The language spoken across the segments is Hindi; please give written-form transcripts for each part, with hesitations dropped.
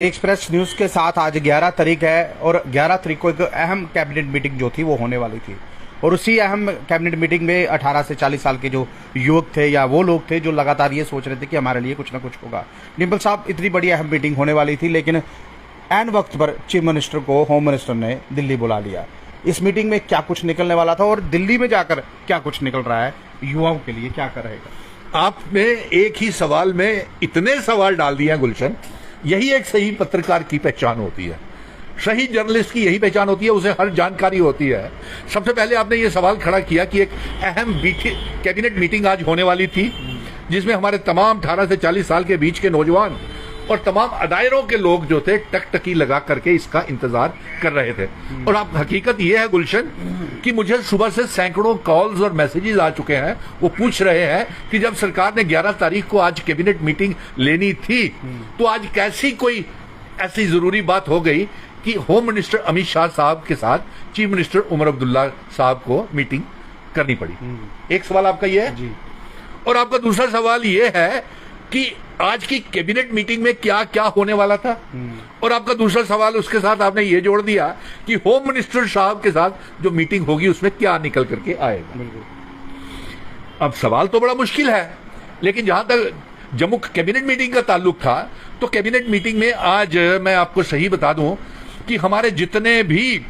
एक्सप्रेस न्यूज़ के साथ आज 11 तारीख है और 11 तारीख को एक अहम कैबिनेट मीटिंग जो थी वो होने वाली थी और उसी अहम कैबिनेट मीटिंग में 18 से 40 साल के जो युवक थे या वो लोग थे जो लगातार ये सोच रहे थे कि हमारे लिए कुछ ना कुछ होगा। डिम्पल साहब, इतनी बड़ी अहम मीटिंग होने वाली थी लेकिन एन वक्त पर चीफ मिनिस्टर को होम मिनिस्टर ने दिल्ली बुला लिया। इस मीटिंग में क्या कुछ निकलने वाला था और दिल्ली में जाकर क्या कुछ निकल रहा है, युवाओं के लिए क्या कर रहेगा? आपने एक ही सवाल में इतने सवाल डाल दिए हैं गुलशन। यही एक सही पत्रकार की पहचान होती है, सही जर्नलिस्ट की यही पहचान होती है, उसे हर जानकारी होती है। सबसे पहले आपने ये सवाल खड़ा किया कि एक अहम कैबिनेट मीटिंग आज होने वाली थी जिसमें हमारे तमाम 18 से 40 साल के बीच के नौजवान और तमाम अदायरों के लोग जो थे टकटकी लगा करके इसका इंतजार कर रहे थे। और आप हकीकत ये है गुलशन कि मुझे सुबह से सैकड़ों कॉल्स और मैसेजेस आ चुके हैं, वो पूछ रहे हैं कि जब सरकार ने 11 तारीख को आज कैबिनेट मीटिंग लेनी थी तो आज कैसी कोई ऐसी जरूरी बात हो गई कि होम मिनिस्टर अमित शाह साहब के साथ चीफ मिनिस्टर उमर अब्दुल्ला साहब को मीटिंग करनी पड़ी। एक सवाल आपका ये है जी। और आपका दूसरा सवाल ये है कि आज की कैबिनेट मीटिंग में क्या क्या होने वाला था, और आपका दूसरा सवाल उसके साथ आपने ये जोड़ दिया कि होम मिनिस्टर साहब के साथ जो मीटिंग होगी उसमें क्या निकल करके आएगा। अब सवाल तो बड़ा मुश्किल है, लेकिन जहां तक जम्मू कैबिनेट मीटिंग का ताल्लुक था तो कैबिनेट मीटिंग में आज मैं आपको सही बता दूं कि हमारे जितने भी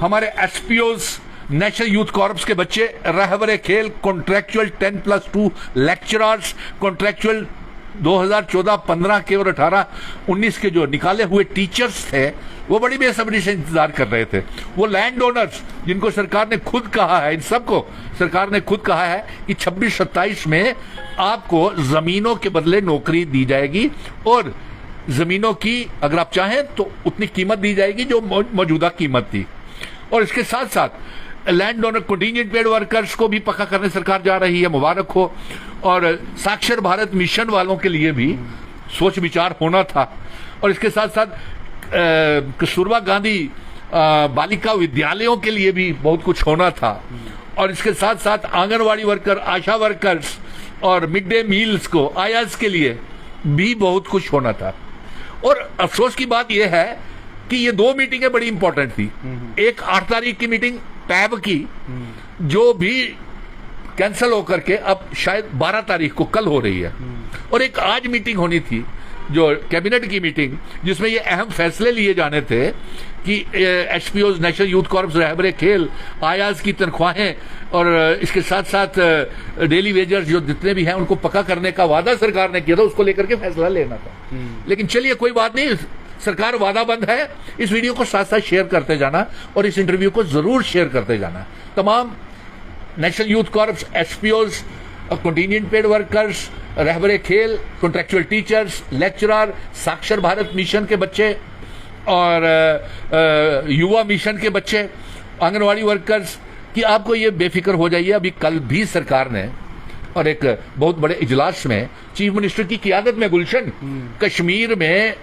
हमारे एसपीओज, नेशनल यूथ कॉर्प्स के बच्चे, रहबरे खेल, कॉन्ट्रैक्चुअल 10+2 लेक्चरर्स, कॉन्ट्रैक्चुअल 2014-15 के और 18-19 के जो निकाले हुए टीचर्स थे वो बड़ी बेसब्री से इंतजार कर रहे थे। वो लैंड ओनर्स जिनको सरकार ने खुद कहा है, इन सबको सरकार ने खुद कहा है कि 26-27 में आपको जमीनों के बदले नौकरी दी जाएगी और जमीनों की अगर आप चाहें तो उतनी कीमत दी जाएगी जो मौजूदा कीमत थी। और इसके साथ साथ land owner contingent paid workers को भी पक्का करने सरकार जा रही है, मुबारक हो। और साक्षर भारत मिशन वालों के लिए भी सोच विचार होना था। और इसके साथ साथ कस्तूरबा गांधी बालिका विद्यालयों के लिए भी बहुत कुछ होना था। और इसके साथ साथ आंगनवाड़ी वर्कर, आशा वर्कर्स और मिड डे मील्स को, आयास के लिए भी बहुत कुछ होना था। और अफसोस की बात यह है कि ये दो मीटिंगें बड़ी इंपॉर्टेंट थी। एक 8 तारीख की मीटिंग टैब की जो भी कैंसिल होकर के अब शायद 12 तारीख को कल हो रही है, और एक आज मीटिंग होनी थी जो कैबिनेट की मीटिंग जिसमें ये अहम फैसले लिए जाने थे कि एसपीओज, नेशनल यूथ कॉर्प्स, रहबरे खेल, आयाज की तनख्वाहें और इसके साथ साथ डेली वेजर्स जो जितने भी हैं उनको पक्का करने का वादा सरकार ने किया था, उसको लेकर के फैसला लेना था। लेकिन चलिए कोई बात नहीं, सरकार वादाबंद है। इस वीडियो को साथ साथ शेयर करते जाना और इस इंटरव्यू को जरूर शेयर करते जाना। तमाम National Youth Corps, SPOs, contingent paid workers, Rehbare Khel, contractual teachers, lecturer, साक्षर भारत मिशन के बच्चे और युवा मिशन के बच्चे, आंगनवाड़ी वर्कर्स कि आपको ये बेफिक्र हो जाइए। अभी कल भी सरकार ने और एक बहुत बड़े इजलास में चीफ मिनिस्टर की क़ियादत में गुलशन कश्मीर में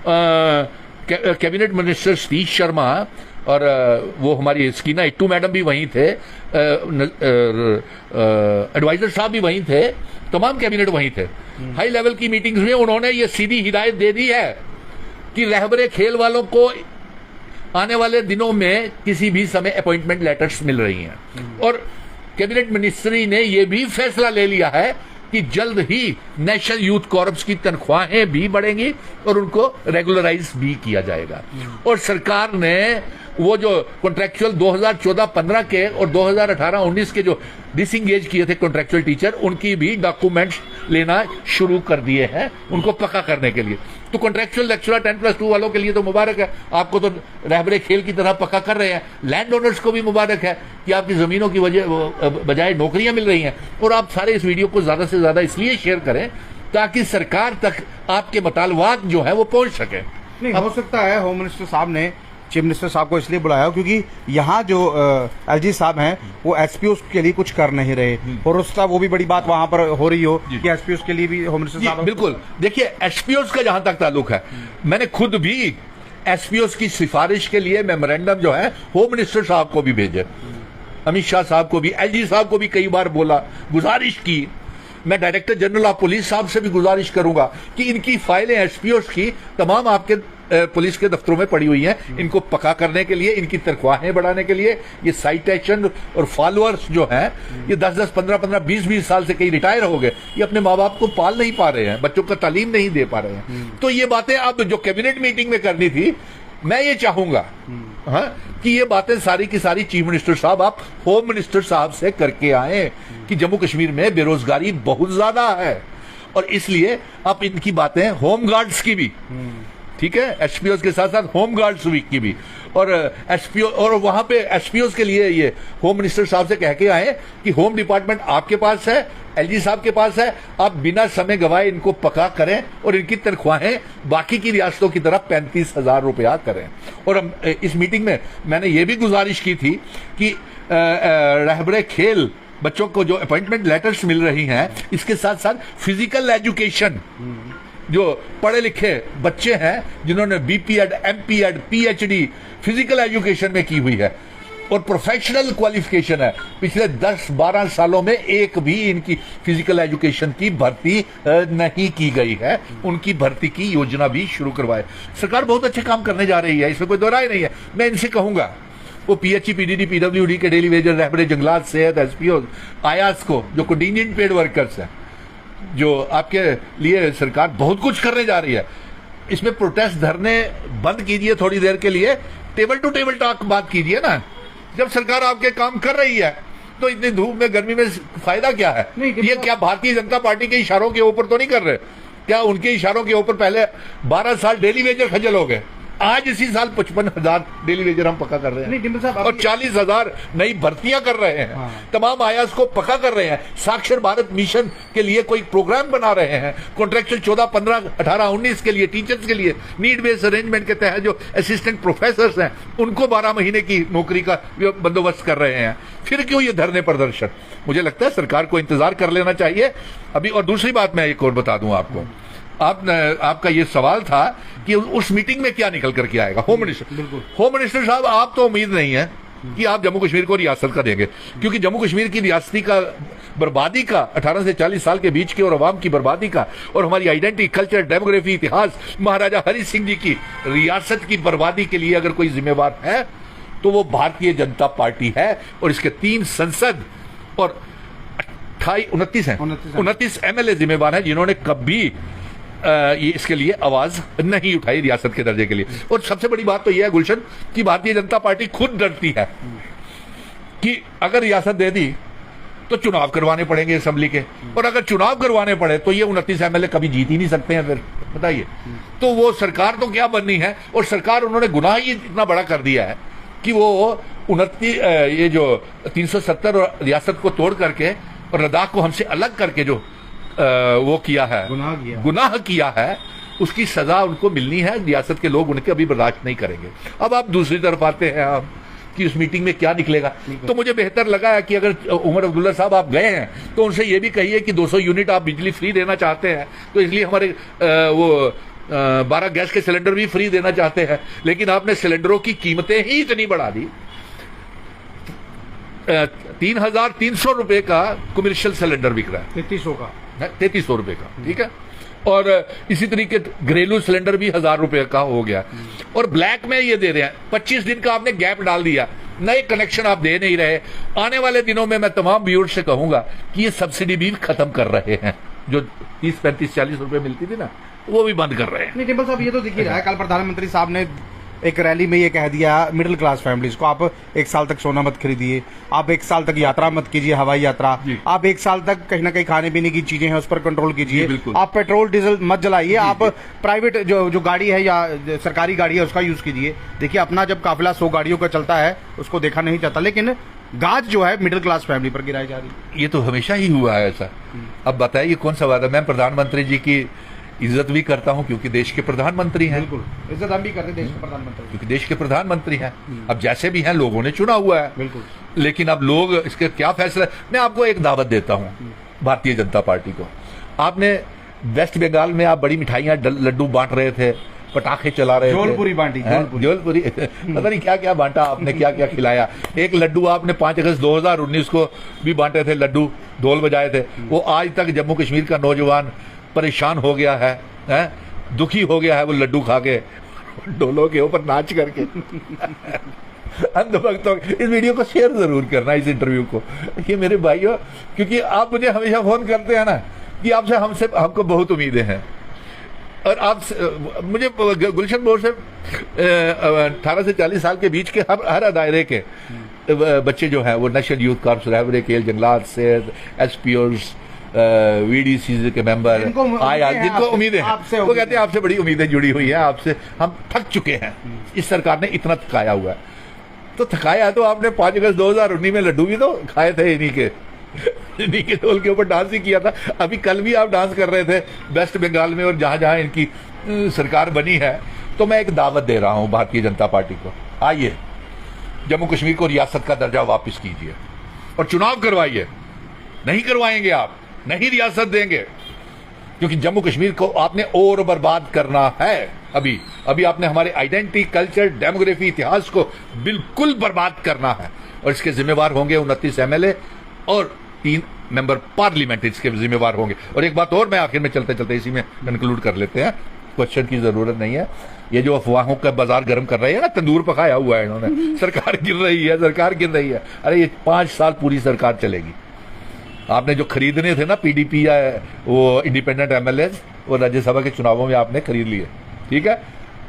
कैबिनेट मिनिस्टर सतीश शर्मा और वो हमारी स्कीना इट्टू मैडम भी वहीं थे, एडवाइजर साहब भी वहीं थे, तमाम कैबिनेट वहीं थे। हाई लेवल की मीटिंग्स में उन्होंने ये सीधी हिदायत दे दी है कि रहबरे खेल वालों को आने वाले दिनों में किसी भी समय अपॉइंटमेंट लेटर्स मिल रही हैं। और कैबिनेट मिनिस्ट्री ने यह भी फैसला ले लिया है कि जल्द ही नेशनल यूथ कॉर्प्स की तनख्वाहें भी बढ़ेंगी और उनको रेगुलराइज भी किया जाएगा। और सरकार ने वो जो कॉन्ट्रैक्चुअल 2014-15 के और 2018-19 के जो डिसंगेज किए थे कॉन्ट्रैक्चुअल टीचर, उनकी भी डॉक्यूमेंट्स लेना शुरू कर दिए हैं उनको पक्का करने के लिए। तो कॉन्ट्रैक्चुअल लेक्चरर 10+2 वालों के लिए तो मुबारक है, आपको तो रहबरे खेल की तरह पक्का कर रहे हैं। लैंड ओनर्स को भी मुबारक है कि आपकी जमीनों की बजाय नौकरियां मिल रही हैं। और आप सारे इस वीडियो को ज्यादा से ज्यादा इसलिए शेयर करें ताकि सरकार तक आपके मुतालबात जो है वो पहुंच सके। नहीं, हो सकता है होम मिनिस्टर साहब ने चीफ मिनिस्टर साहब को इसलिए बुलाया क्योंकि यहाँ जो एलजी साहब हैं वो एसपीओ के लिए कुछ कर नहीं रहे, और उसका वो भी बड़ी बात वहां पर हो रही हो कि एसपीओ के लिए भी होम मिनिस्टर साहब। बिल्कुल, देखिए एसपीओ का जहां तक ताल्लुक है, मैंने खुद भी एसपीओ की सिफारिश के लिए मेमोरेंडम जो है होम मिनिस्टर साहब को भी भेजे, अमित शाह साहब को भी, एलजी साहब को भी कई बार बोला, गुजारिश की। मैं डायरेक्टर जनरल ऑफ पुलिस साहब से भी गुजारिश करूंगा कि इनकी फाइलें एसपीओ की तमाम आपके पुलिस के दफ्तरों में पड़ी हुई हैं इनको पका करने के लिए, इनकी तनख्वाहें बढ़ाने के लिए। ये साइटेशन और फॉलोअर्स जो हैं ये 10-10, 15-15, 20-20 साल से कई रिटायर हो गए, ये अपने माँ बाप को पाल नहीं पा रहे हैं, बच्चों को तालीम नहीं दे पा रहे हैं। तो ये बातें अब जो कैबिनेट मीटिंग में करनी थी, मैं ये चाहूंगा कि ये बातें सारी की सारी चीफ मिनिस्टर साहब, आप होम मिनिस्टर साहब से करके आए कि जम्मू कश्मीर में बेरोजगारी बहुत ज्यादा है और इसलिए आप इनकी बातें होम गार्ड्स की भी, ठीक है, एसपीओ के साथ साथ होम गार्ड्स वीक की भी, और एसपीओ और वहां पे एसपीओ के लिए ये होम मिनिस्टर साहब से कह के आए कि होम डिपार्टमेंट आपके पास है, एलजी साहब के पास है, आप बिना समय गवाए इनको पका करें और इनकी तनख्वाहें बाकी की रियासतों की तरह 35,000 रुपया करें। और इस मीटिंग में मैंने ये भी गुजारिश की थी कि रहबरे खेल बच्चों को जो अपॉइंटमेंट लेटर्स मिल रही हैं, इसके साथ साथ फिजिकल एजुकेशन, जो पढ़े लिखे बच्चे हैं जिन्होंने BPEd, MPEd, PhD physical education में की हुई है और प्रोफेशनल क्वालिफिकेशन है, पिछले 10-12 सालों में एक भी इनकी फिजिकल एजुकेशन की भर्ती नहीं की गई है, उनकी भर्ती की योजना भी शुरू करवाए। सरकार बहुत अच्छे काम करने जा रही है, इसमें कोई दो राय नहीं है। मैं इनसे कहूंगा वो पीएचई, पीडीडी, पीडब्ल्यूडी के डेली वेजर, रहबरे जंगलात, सेहत, एसपीओ, आयास को, जो कंटिजेंट पेड वर्कर्स हैं, जो आपके लिए सरकार बहुत कुछ करने जा रही है, इसमें प्रोटेस्ट धरने बंद कीजिए थोड़ी देर के लिए, टेबल टू टेबल टॉक बात कीजिए ना। जब सरकार आपके काम कर रही है तो इतनी धूप में, गर्मी में फायदा क्या है? ये क्या भारतीय जनता पार्टी के इशारों के ऊपर तो नहीं कर रहे? क्या उनके इशारों के ऊपर पहले 12 साल डेली वेजर खजल हो गए? आज इसी साल 55,000 डेली वेजर हम पका कर रहे हैं और 40,000 नई भर्तियां कर रहे हैं। हाँ। तमाम आयास को पका कर रहे हैं, साक्षर भारत मिशन के लिए कोई प्रोग्राम बना रहे हैं, कॉन्ट्रेक्चुअल 14, 15, 18, 19 के लिए, टीचर्स के लिए नीड बेस्ड अरेंजमेंट के तहत जो असिस्टेंट प्रोफेसर हैं उनको 12 महीने की नौकरी का बंदोबस्त कर रहे हैं। फिर क्यों ये धरने प्रदर्शन? मुझे लगता है सरकार को इंतजार कर लेना चाहिए अभी। और दूसरी बात मैं एक और बता दूं आपको, आपका ये सवाल था कि उस मीटिंग में क्या निकल करके आएगा। होम मिनिस्टर साहब, आप तो उम्मीद नहीं है कि आप जम्मू कश्मीर को रियासत का देंगे, क्योंकि जम्मू कश्मीर की रियासती का बर्बादी का, 18 से 40 साल के बीच के और अवाम की बर्बादी का, और हमारी आइडेंटिटी, कल्चर, डेमोग्राफी, इतिहास, महाराजा हरि सिंह जी की रियासत की बर्बादी के लिए अगर कोई जिम्मेवार है तो वो भारतीय जनता पार्टी है। और इसके 3 संसद और 29 एमएलए जिम्मेवार हैं जिन्होंने कभी ये इसके लिए आवाज नहीं उठाई रियासत के दर्जे के लिए। और सबसे बड़ी बात तो यह है गुलशन कि भारतीय जनता पार्टी खुद डरती है कि अगर रियासत दे दी तो चुनाव करवाने पड़ेंगे असेंबली के, और अगर चुनाव करवाने पड़े तो ये 29 एमएलए कभी जीत ही नहीं सकते हैं। फिर बताइए, तो वो सरकार तो क्या बननी है? और सरकार, उन्होंने गुनाह ही इतना बड़ा कर दिया है कि वो 29 ये जो 370 रियासत को तोड़ करके और लद्दाख को हमसे अलग करके जो वो किया है, गुनाह किया है, उसकी सजा उनको मिलनी है। रियासत के लोग उनके अभी बर्दाश्त नहीं करेंगे। अब आप दूसरी तरफ आते हैं आप कि उस मीटिंग में क्या निकलेगा, तो मुझे बेहतर लगा है कि अगर उमर अब्दुल्ला साहब आप गए हैं तो उनसे ये भी कहिए कि 200 यूनिट आप बिजली फ्री देना चाहते हैं, तो इसलिए हमारे वो 12 गैस के सिलेंडर भी फ्री देना चाहते हैं, लेकिन आपने सिलेंडरों की कीमतें ही इतनी बढ़ा दी। 3,300 रुपए का कमर्शियल सिलेंडर बिक रहा है, 3300 रुपए का, ठीक है। और इसी तरीके घरेलू सिलेंडर भी 1,000 रुपए का हो गया, और ब्लैक में ये दे रहे हैं। 25 दिन का आपने गैप डाल दिया, नए कनेक्शन आप दे नहीं रहे। आने वाले दिनों में मैं तमाम व्यूअर्स से कहूंगा कि ये सब्सिडी भी खत्म कर रहे हैं, जो 30, 35, 40 रुपए मिलती थी ना, वो भी बंद कर रहे हैं। नहीं टेबल साहब, ये तो दिख ही रहा है, कल प्रधानमंत्री साहब ने एक रैली में ये कह दिया मिडिल क्लास फैमिलीज को, आप 1 साल तक सोना मत खरीदिए, आप 1 साल तक यात्रा मत कीजिए, हवाई यात्रा, आप 1 साल तक कहीं ना कहीं खाने पीने की चीजें हैं उस पर कंट्रोल कीजिए, आप पेट्रोल डीजल मत जलाइए, आप प्राइवेट जो गाड़ी है या सरकारी गाड़ी है उसका यूज कीजिए। देखिए, अपना जब काफिला 100 गाड़ियों का चलता है उसको देखा नहीं जाता, लेकिन गाज जो है मिडिल क्लास फैमिली पर गिराई जा रही है। ये तो हमेशा ही हुआ है ऐसा। अब बताइए कौन सा वादा? मैं प्रधानमंत्री जी की इज्जत भी करता हूं क्योंकि देश के प्रधानमंत्री हैं। बिल्कुल, इज्जत हम भी करते हैं देश के प्रधानमंत्री, क्योंकि देश के प्रधानमंत्री हैं। अब जैसे भी हैं, लोगों ने चुना हुआ है। बिल्कुल, लेकिन अब लोग इसके क्या फैसला, मैं आपको एक दावत देता हूं भारतीय जनता पार्टी को। आपने वेस्ट बंगाल में आप बड़ी मिठाइयां, लड्डू बांट रहे थे, पटाखे चला रहे थे, जोलपुरी बांटी, जोलपुरी पता नहीं क्या क्या बांटा आपने, क्या क्या खिलाया। एक लड्डू आपने 5 अगस्त 2019 को भी बांटे थे, लड्डू ढोल बजाए थे। वो आज तक जम्मू कश्मीर का नौजवान परेशान हो गया है, दुखी हो गया है वो लड्डू खा के। ढोलों के ऊपर नाच करके अंधभक्तों। इस वीडियो को शेयर जरूर करना, इस इंटरव्यू को। ये मेरे भाइयों, क्योंकि आप मुझे हमेशा फोन करते हैं ना कि आपसे हमको बहुत उम्मीदें हैं, और आप मुझे गुलशन मोड़ से 18 से 40 साल के बीच के हर दायरे के बच्चे जो हैं वो नेशनल यूथ कॉर्प्स, रहबरे खेल, जंगलात से एसपीओज, वीडीसी के मेंबर, जिनको उम्मीदें हैं, वो कहते हैं आपसे बड़ी उम्मीदें जुड़ी हुई हैं, आपसे हम थक चुके हैं। इस सरकार ने इतना थकाया हुआ है। तो थकाया तो आपने 5 अगस्त 2019 में लड्डू भी तो खाए थे इन्हीं के ढोल के ऊपर डांस ही किया था। अभी कल भी आप डांस कर रहे थे वेस्ट बंगाल में, और जहां जहां इनकी सरकार बनी है। तो मैं एक दावत दे रहा हूं भारतीय जनता पार्टी को, आइए जम्मू कश्मीर को रियासत का दर्जा वापस कीजिए और चुनाव करवाइए। नहीं करवाएंगे आप, नहीं रियासत देंगे, क्योंकि जम्मू कश्मीर को आपने और बर्बाद करना है। अभी आपने हमारे आइडेंटिटी, कल्चर, डेमोग्राफी, इतिहास को बिल्कुल बर्बाद करना है, और इसके जिम्मेवार होंगे 29 एमएलए और 3 मेंबर पार्लियामेंट इसके जिम्मेवार होंगे। और एक बात और मैं आखिर में चलते चलते इसी में कंक्लूड कर लेते हैं, क्वेश्चन की जरूरत नहीं है। ये जो अफवाहों का बाजार गर्म कर रहे हैं ना, तंदूर पकाया हुआ है इन्होंने, सरकार गिर रही है, सरकार गिर रही है। अरे ये 5 साल पूरी सरकार चलेगी। आपने जो खरीदने थे ना पीडीपी या वो इंडिपेंडेंट एमएलए, वो राज्यसभा के चुनावों में आपने खरीद लिए, ठीक है।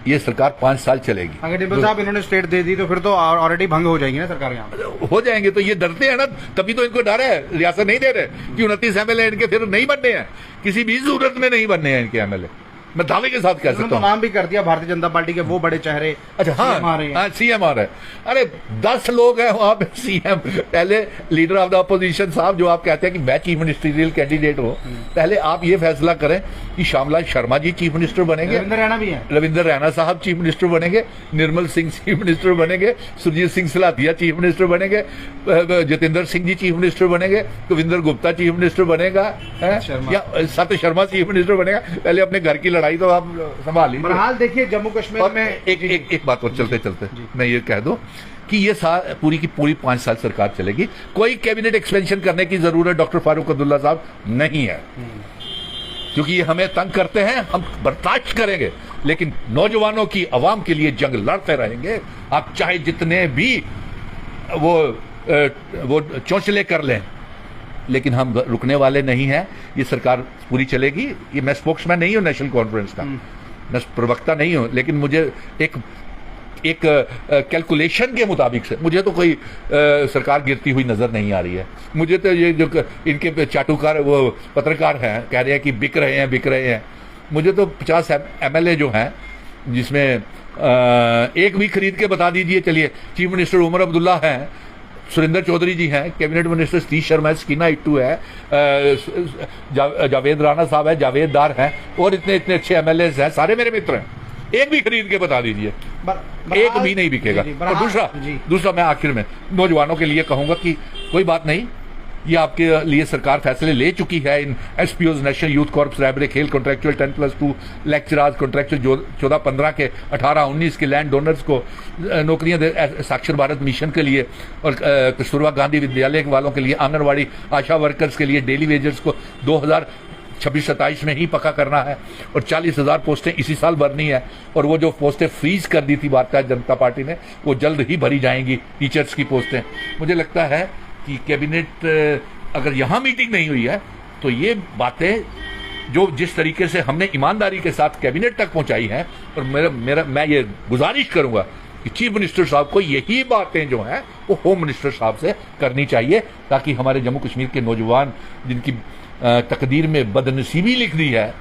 ये सरकार 5 साल चलेगी। अगर डिम्पल साहब इन्होंने स्टेट दे दी तो फिर तो ऑलरेडी भंग हो जाएगी ना सरकार, यहाँ हो जाएंगे। तो ये डरते हैं ना, तभी तो इनको डर है, रियासत नहीं दे रहे कि 29 एमएलए इनके फिर नहीं बनने हैं, किसी भी सूरत में नहीं बनने हैं इनके एमएलए। मैं दावे के साथ कह सकता हूँ। नाम भी कर दिया भारतीय जनता पार्टी के वो बड़े चेहरे। अच्छा, हाँ, सीएम आ रहे हैं। अरे 10 लोग हैं वहां पे सीएम। पहले लीडर ऑफ द अपोजिशन साहब, जो आप कहते हैं कि मैं चीफ मिनिस्टरियल कैंडिडेट हूँ, पहले आप ये फैसला करें कि श्यामलाल शर्मा जी चीफ मिनिस्टर बनेंगे, रविंद्र रैना भी है, रविंद्र रैना साहब चीफ मिनिस्टर बनेंगे, निर्मल सिंह चीफ मिनिस्टर बनेंगे, सुरजीत सिंह सलाथिया चीफ मिनिस्टर बनेंगे, जितेंद्र सिंह जी चीफ मिनिस्टर बनेंगे, कविंदर गुप्ता चीफ मिनिस्टर बनेगा, या सत्य शर्मा चीफ मिनिस्टर बनेगा। पहले अपने घर की लड़ाई तो आप संभाल लीजिए। बहरहाल देखिए जम्मू कश्मीर में एक बात और चलते चलते मैं ये कह दूं कि ये पूरी की पूरी 5 साल सरकार चलेगी। कोई कैबिनेट एक्सपेंशन करने की जरूरत डॉक्टर फारूक अब्दुल्ला साहब नहीं है, क्योंकि ये हमें तंग करते हैं, हम बर्दाश्त करेंगे, लेकिन नौजवानों की, आवाम के लिए जंग लड़ते रहेंगे। आप चाहे जितने भी वो चौंचले कर लें, लेकिन हम रुकने वाले नहीं हैं। ये सरकार पूरी चलेगी। ये मैं स्पोक्समैन नहीं हूं नेशनल कॉन्फ्रेंस का, मैं प्रवक्ता नहीं हूं, लेकिन मुझे एक कैलकुलेशन के मुताबिक से मुझे तो कोई सरकार गिरती हुई नजर नहीं आ रही है। मुझे तो ये जो इनके चाटुकार वो पत्रकार हैं कह रहे हैं कि बिक रहे हैं, मुझे तो 50 एमएलए जो हैं, जिसमें एक भी खरीद के बता दीजिए। चलिए, चीफ मिनिस्टर उमर अब्दुल्ला हैं, सुरेंद्र चौधरी जी हैं, कैबिनेट मिनिस्टर सतीश शर्मा है, स्कीना इट्टू है, जावेद राणा साहब है, जावेद दार हैं, और इतने अच्छे एमएलए हैं, सारे मेरे मित्र हैं। एक भी खरीद के बता दीजिए, एक भी नहीं बिकेगा। और दूसरा मैं आखिर में नौजवानों के लिए कहूंगा कि कोई बात नहीं, ये आपके लिए सरकार फैसले ले चुकी है। इन एसपीओज, national Youth corps, रहबरे Khel, contractual 10+2 lecturers, contractual 14-15 के, 18-19 के लैंड डोनर्स को नौकरियां दे, साक्षर भारत मिशन के लिए, और कस्तूरबा गांधी विद्यालय वालों के लिए, आंगनवाड़ी आशा वर्कर्स के लिए, डेली वेजर्स को 2026-27 में ही पक्का करना है, और 40,000 पोस्टें इसी साल भरनी है। और वो जो पोस्टें फ्रीज कर दी थी भारतीय जनता पार्टी ने, वो जल्द ही भरी जाएंगी, टीचर्स की पोस्टें। मुझे लगता है कि कैबिनेट, अगर यहां मीटिंग नहीं हुई है, तो ये बातें जो जिस तरीके से हमने ईमानदारी के साथ कैबिनेट तक पहुंचाई हैं, और मैं ये गुजारिश करूंगा कि चीफ मिनिस्टर साहब को यही बातें जो हैं वो होम मिनिस्टर साहब से करनी चाहिए, ताकि हमारे जम्मू कश्मीर के नौजवान, जिनकी तकदीर में बदनसीबी लिख दी है,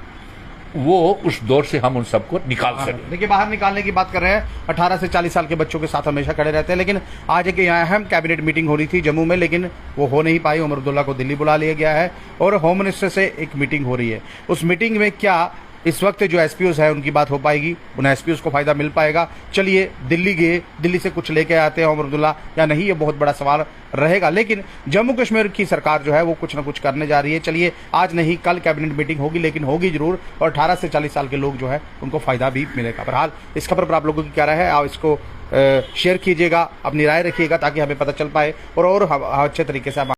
वो उस दौर से हम उन सबको निकाल सकें। देखिए, बाहर निकालने की बात कर रहे हैं, 18 से 40 साल के बच्चों के साथ हमेशा खड़े रहते हैं, लेकिन आज एक अहम कैबिनेट मीटिंग हो रही थी जम्मू में, लेकिन वो हो नहीं पाई। उमर अब्दुल्ला को दिल्ली बुला लिया गया है और होम मिनिस्टर से एक मीटिंग हो रही है। उस मीटिंग में क्या इस वक्त जो एसपीओज है उनकी बात हो पाएगी, उन एसपीओज को फायदा मिल पाएगा? चलिए, दिल्ली गए, दिल्ली से कुछ लेके आते हैं उमर अब्दुल्ला या नहीं, ये बहुत बड़ा सवाल रहेगा। लेकिन जम्मू कश्मीर की सरकार जो है वो कुछ ना कुछ करने जा रही है। चलिए, आज नहीं कल कैबिनेट मीटिंग होगी, लेकिन होगी जरूर, और 18 से 40 साल के लोग जो है उनको फायदा भी मिलेगा। बहरहाल इस खबर पर आप लोगों की क्या राय है, आप इसको शेयर कीजिएगा, अपनी राय रखिएगा, ताकि हमें पता चल पाए और अच्छे तरीके से